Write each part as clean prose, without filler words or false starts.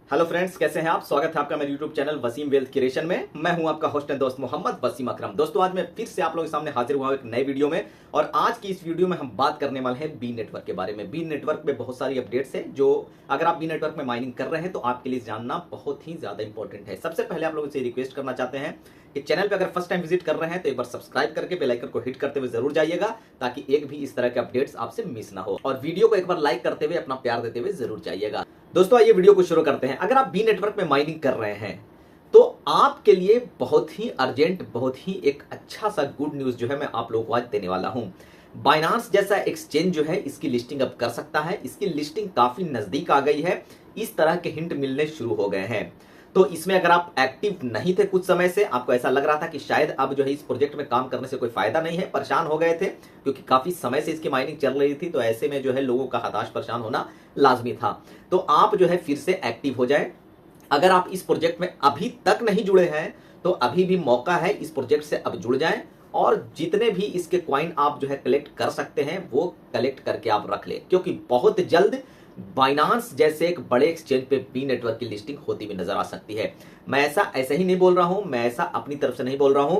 Hello friends, कैसे हैं आप। स्वागत है आपका मेरे YouTube channel Waseem wealth creation में। मैं हूं आपका होस्ट एंड दोस्त मोहम्मद वसीम अकरम। दोस्तों, आज मैं फिर से आप लोगों के सामने हाजिर हुआ हूं एक नए वीडियो में। और आज की इस वीडियो में हम बात करने वाले हैं बी नेटवर्क के बारे में। बी नेटवर्क में बहुत सारी अपडेट्स है जो अगर आप बी नेटवर्क में माइनिंग कर रहे हैं तो आपके लिए जानना बहुत ही ज्यादा इंपॉर्टेंट है। सबसे पहले आप लोगों से रिक्वेस्ट करना चाहते हैं कि चैनल पे अगर फर्स्ट टाइम विजिट कर रहे हैं तो एक बार सब्सक्राइब करके बेल आइकन को हिट करते हुए जरूर जाइएगा, ताकि एक भी इस तरह के अपडेट्स आपसे मिस ना हो। और वीडियो को एक बार लाइक करते हुए अपना प्यार देते हुए जरूर जाइएगा। दोस्तों, आइए वीडियो को शुरू करते हैं। अगर आप बी नेटवर्क में माइनिंग कर रहे हैं तो आपके लिए बहुत ही अर्जेंट, बहुत ही एक अच्छा सा गुड न्यूज जो है मैं आप लोगों को आज देने वाला हूं। बाइनांस जैसा एक्सचेंज जो है इसकी लिस्टिंग अब कर सकता है। इसकी लिस्टिंग काफी नजदीक आ गई है, इस तरह के हिंट मिलने शुरू हो गए हैं। तो इसमें अगर आप एक्टिव नहीं थे कुछ समय से, आपको ऐसा लग रहा था कि शायद अब जो है इस प्रोजेक्ट में काम करने से कोई फायदा नहीं है, परेशान हो गए थे क्योंकि काफी समय से इसकी माइनिंग चल रही थी, तो ऐसे में जो है लोगों का हताश परेशान होना लाजमी था। तो आप जो है फिर से एक्टिव हो जाए। अगर आप इस प्रोजेक्ट में अभी तक नहीं जुड़े हैं तो अभी भी मौका है, इस प्रोजेक्ट से अब जुड़ जाएं और जितने भी इसके कॉइन आप जो है कलेक्ट कर सकते हैं वो कलेक्ट करके आप रख ले, क्योंकि बहुत जल्द बाइनांस जैसे एक बड़े एक्सचेंज पे बी नेटवर्क की लिस्टिंग होती हुई नजर आ सकती है। मैं ऐसा ऐसे ही नहीं बोल रहा हूं, मैं ऐसा अपनी तरफ से नहीं बोल रहा हूं।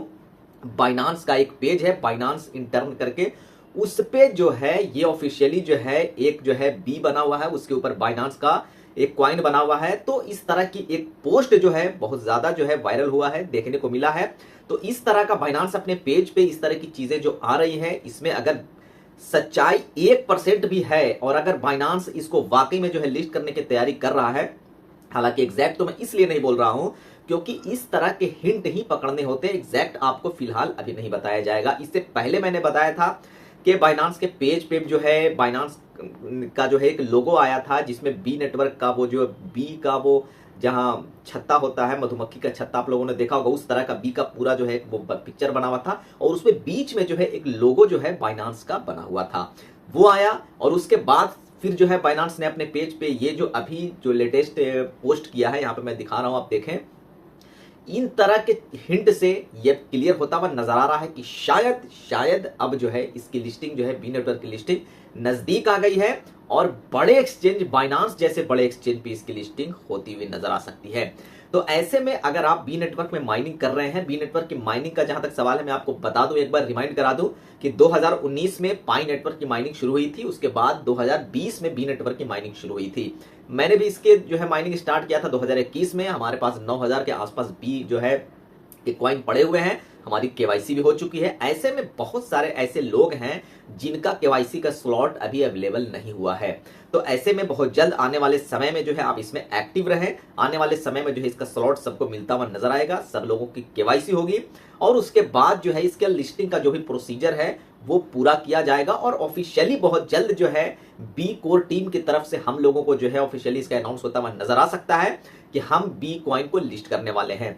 बाइनांस का एक पेज है बाइनांस इंटर्न करके, उस पे जो है ये ऑफिशियली जो है एक जो है बी बना हुआ है, उसके ऊपर बाइनांस का एक कॉइन बना हुआ है। तो इस तरह की एक पोस्ट जो है बहुत ज्यादा जो है वायरल हुआ है, देखने को मिला है। तो इस तरह का बाइनांस अपने पेज पे इस तरह की चीजें जो आ रही है, इसमें अगर सच्चाई 1% भी है और अगर बाइनांस इसको वाकई में जो है लिस्ट करने की तैयारी कर रहा है, हालांकि एग्जैक्ट तो मैं इसलिए नहीं बोल रहा हूं क्योंकि इस तरह के हिंट ही पकड़ने होते हैं, एग्जैक्ट आपको फिलहाल अभी नहीं बताया जाएगा। इससे पहले मैंने बताया था कि बाइनांस के पेज पे जो है बाइनांस का जो है एक लोगो आया था जिसमें बी नेटवर्क का वो जो बी का वो जहां छत्ता होता है, मधुमक्खी का छत्ता आप लोगों ने देखा होगा, उस तरह का बी का पूरा जो है वो पिक्चर बना हुआ था और उसमें बीच में जो है एक लोगो जो है बाइनांस का बना हुआ था, वो आया। और उसके बाद फिर जो है बाइनांस ने अपने पेज पे ये जो अभी जो लेटेस्ट पोस्ट किया है, यहाँ पे मैं दिखा रहा हूं, आप देखें। इन तरह के हिंट से ये क्लियर होता हुआ नजर आ रहा है कि शायद अब जो है इसकी लिस्टिंग जो है बी नेटवर्क की लिस्टिंग नजदीक आ गई है और बड़े एक्सचेंज बाइनांस जैसे बड़े एक्सचेंज पे इसकी लिस्टिंग होती हुई नजर आ सकती है। तो ऐसे में अगर आप बी नेटवर्क में माइनिंग कर रहे हैं, बी नेटवर्क की माइनिंग का जहां तक सवाल है, मैं आपको बता दूं, एक बार रिमाइंड करा दूं कि 2019 में पाई नेटवर्क की माइनिंग शुरू हुई थी, उसके बाद 2020 में बी नेटवर्क की माइनिंग शुरू हुई थी। मैंने भी इसके जो है माइनिंग स्टार्ट किया था 2021 में। हमारे पास 9000 के आसपास बी जो है कॉइन पड़े हुए हैं, हमारी केवाईसी भी हो चुकी है। ऐसे में बहुत सारे ऐसे लोग हैं जिनका केवाईसी का स्लॉट अभी अवेलेबल नहीं हुआ है। तो ऐसे में बहुत जल्द आने वाले समय में जो है आप इसमें एक्टिव रहें। आने वाले समय में जो है इसका स्लॉट सबको मिलता हुआ नजर आएगा, सब लोगों की केवाईसी होगी और उसके बाद जो है इसके लिस्टिंग का जो भी प्रोसीजर है वो पूरा किया जाएगा और ऑफिशियली बहुत जल्द जो है बी कोर टीम की तरफ से हम लोगों को जो है ऑफिशियली इसका अनाउंस होता हुआ नजर आ सकता है कि हम बी कॉइन को लिस्ट करने वाले हैं।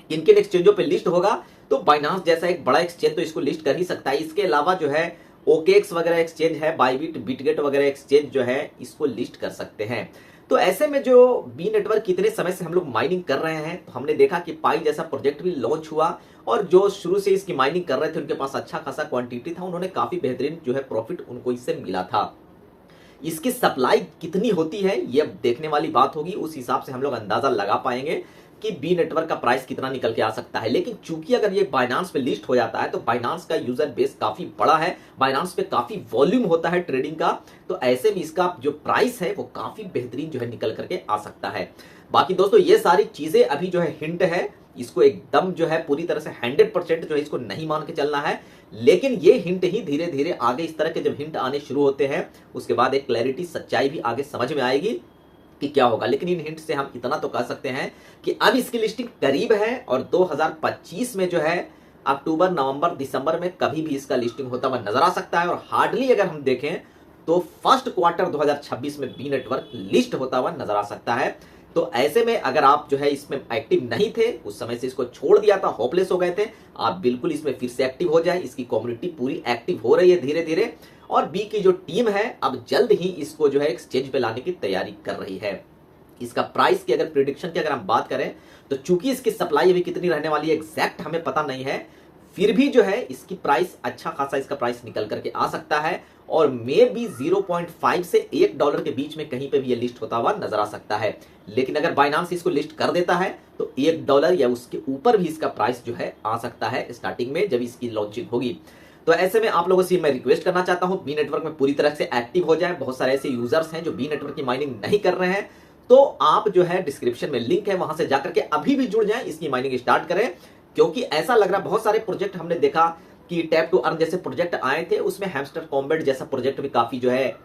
किन किन एक्सचेंजों पे लिस्ट होगा, तो बाइनांस जैसा एक बड़ा एक्सचेंज तो इसको लिस्ट कर ही सकता है। इसके अलावा जो है ओकेएक्स वगैरह एक्सचेंज है, बाइबिट, बिटगेट वगैरह एक्सचेंज जो है इसको लिस्ट कर सकते हैं। तो ऐसे में जो बी नेटवर्क कितने समय से हम लोग माइनिंग कर रहे हैं, तो हमने देखा कि पाई जैसा प्रोजेक्ट भी लॉन्च हुआ और जो शुरू से इसकी माइनिंग कर रहे थे उनके पास अच्छा खासा क्वांटिटी था, उन्होंने काफी बेहतरीन जो है प्रॉफिट उनको इससे मिला था। इसकी सप्लाई कितनी होती है ये अब देखने वाली बात होगी, उस हिसाब से हम लोग अंदाजा लगा पाएंगे कि बी नेटवर्क का प्राइस कितना निकल के आ सकता है। लेकिन चूंकि अगर ये बाइनांस पे लिस्ट हो जाता है तो बाइनांस का यूजर बेस काफी बड़ा है, बाइनांस पे काफी वॉल्यूम होता है ट्रेडिंग का, तो ऐसे में इसका जो प्राइस है वो काफी बेहतरीन जो है निकल करके आ सकता है। बाकी दोस्तों, ये सारी चीजें अभी जो है हिंट है, इसको एकदम जो है पूरी तरह से 100% जो है इसको नहीं मान के चलना है। लेकिन ये हिंट ही धीरे धीरे आगे इस तरह के जब हिंट आने शुरू होते हैं उसके बाद एक क्लैरिटी, सच्चाई भी आगे समझ में आएगी कि क्या होगा। लेकिन इन हिंट से हम इतना तो कह सकते हैं कि अब इसकी लिस्टिंग करीब है और 2025 में जो है अक्टूबर, नवंबर, दिसंबर में कभी भी इसका लिस्टिंग होता हुआ नजर आ सकता है। और हार्डली अगर हम देखें तो फर्स्ट क्वार्टर 2026 में बी नेटवर्क लिस्ट होता हुआ नजर आ सकता है। तो ऐसे में अगर आप जो है इसमें एक्टिव नहीं थे, उस समय से इसको छोड़ दिया था, होपलेस हो गए थे, आप बिल्कुल इसमें फिर से एक्टिव हो जाए। इसकी कम्युनिटी पूरी एक्टिव हो रही है धीरे धीरे और बी की जो टीम है अब जल्द ही इसको जो है एक्सचेंज पे लाने की तैयारी कर रही है। इसका प्राइस की अगर प्रिडिक्शन की अगर हम बात करें तो चूंकि इसकी सप्लाई अभी कितनी रहने वाली है एग्जैक्ट हमें पता नहीं है, फिर भी जो है इसकी प्राइस अच्छा खासा इसका प्राइस निकल करके आ सकता है और मे भी 0.5 से $1 के बीच में कहीं पे भी ये लिस्ट होता हुआ नजर आ सकता है। लेकिन अगर बाइनांस इसको लिस्ट कर देता है तो $1 या उसके ऊपर भी इसका प्राइस जो है आ सकता है स्टार्टिंग में जब इसकी लॉन्चिंग होगी। तो ऐसे में आप लोगों से मैं रिक्वेस्ट करना चाहता हूं बी नेटवर्क में पूरी तरह से एक्टिव हो जाए। बहुत सारे ऐसे यूजर्स हैं जो बी नेटवर्क की माइनिंग नहीं कर रहे हैं, तो आप जो है डिस्क्रिप्शन में लिंक है वहां से जाकर के अभी भी जुड़ जाएं, इसकी माइनिंग स्टार्ट करें। क्योंकि ऐसा लग रहा है बहुत सारे प्रोजेक्ट हमने देखा कि टैप टू अर्न जैसे प्रोजेक्ट आए थे, उसमें हैमस्टर कॉम्बैट जैसा प्रोजेक्ट भी काफी जो है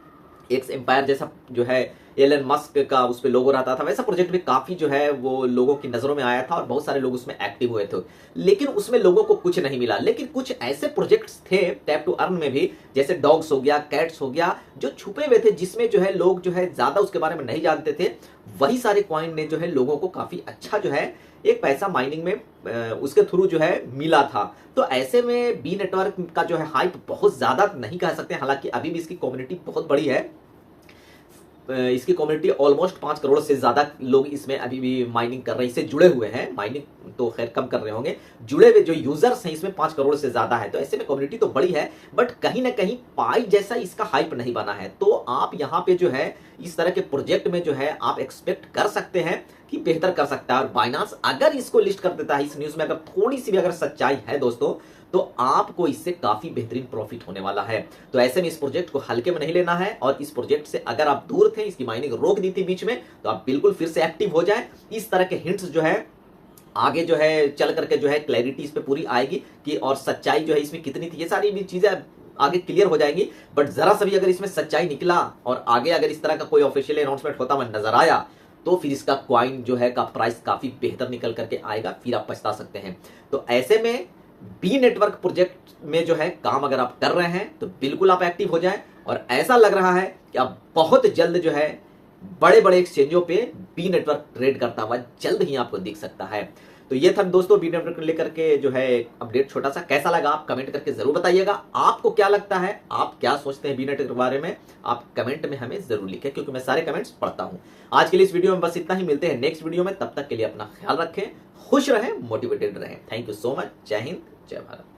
एक्स एम्पायर जैसा जो है एलन मस्क का उस पे लोगो रहता था, वैसा प्रोजेक्ट भी काफी जो है वो लोगों की नजरों में आया था और बहुत सारे लोग उसमें एक्टिव हुए थे, लेकिन उसमें लोगों को कुछ नहीं मिला। लेकिन कुछ ऐसे प्रोजेक्ट्स थे टैप टू अर्न में भी, जैसे डॉग्स हो गया, कैट्स हो गया, जो छुपे हुए थे, जिसमें जो है लोग जो है ज्यादा उसके बारे में नहीं जानते थे। वही सारे कॉइन ने जो है लोगों को काफी अच्छा जो है एक पैसा माइनिंग में उसके थ्रू जो है मिला था। तो ऐसे में बी नेटवर्क का जो है हाइप बहुत ज्यादा नहीं कह सकते, हालांकि अभी भी इसकी कम्युनिटी बहुत बड़ी है। इसकी कम्युनिटी ऑलमोस्ट 5 करोड़ से ज्यादा लोग इसमें अभी भी माइनिंग कर रहे हैं, इससे जुड़े हुए हैं। माइनिंग तो खैर कम कर रहे होंगे, जुड़े हुए जो यूजर्स हैं इसमें 5 करोड़ से ज्यादा है। तो ऐसे में कम्युनिटी तो बड़ी है, बट कहीं ना कहीं पाई जैसा इसका हाइप नहीं बना है। तो आप यहाँ पे जो है इस तरह के प्रोजेक्ट में जो है आप एक्सपेक्ट कर सकते हैं कि बेहतर कर सकता है। और बाइनांस अगर इसको लिस्ट कर देता है, इस न्यूज में अगर थोड़ी सी भी अगर सच्चाई है दोस्तों, तो आपको इससे काफी बेहतरीन प्रॉफिट होने वाला है। तो ऐसे में इस प्रोजेक्ट को हल्के में नहीं लेना है, और इस प्रोजेक्ट से अगर आप दूर थे, इसकी माइनिंग रोक दी थी बीच में, तो आप बिल्कुल फिर से एक्टिव हो जाए। इस तरह के हिंट्स जो है आगे जो है चल करके जो है क्लैरिटी इस पे पूरी आएगी कि और सच्चाई जो है इसमें कितनी थी, ये सारी भी चीजें आगे क्लियर हो जाएंगी। बट जरा सा भी अगर इसमें सच्चाई निकला और आगे अगर इस तरह का कोई ऑफिशियल अनाउंसमेंट होता हुआ नजर आया, तो फिर इसका क्वाइन जो है का प्राइस काफी बेहतर निकल करके आएगा, फिर आप पछता सकते हैं। तो ऐसे में बी नेटवर्क प्रोजेक्ट में जो है काम अगर आप कर रहे हैं तो बिल्कुल आप एक्टिव हो जाएं। और ऐसा लग रहा है कि अब बहुत जल्द जो है बड़े बड़े एक्सचेंजों पे बी नेटवर्क ट्रेड करता हुआ जल्द ही आपको दिख सकता है। तो ये था दोस्तों बी नेटवर्क लेकर के जो है अपडेट छोटा सा। कैसा लगा आप कमेंट करके जरूर बताइएगा। आपको क्या लगता है, आप क्या सोचते हैं बी नेटवर्क के बारे में, आप कमेंट में हमें जरूर लिखें, क्योंकि मैं सारे कमेंट्स पढ़ता हूं। आज के लिए इस वीडियो में बस इतना ही, मिलते हैं नेक्स्ट वीडियो में। तब तक के लिए अपना ख्याल रखें, खुश रहें, मोटिवेटेड रहें। Thank you so much. जय हिंद, जय भारत।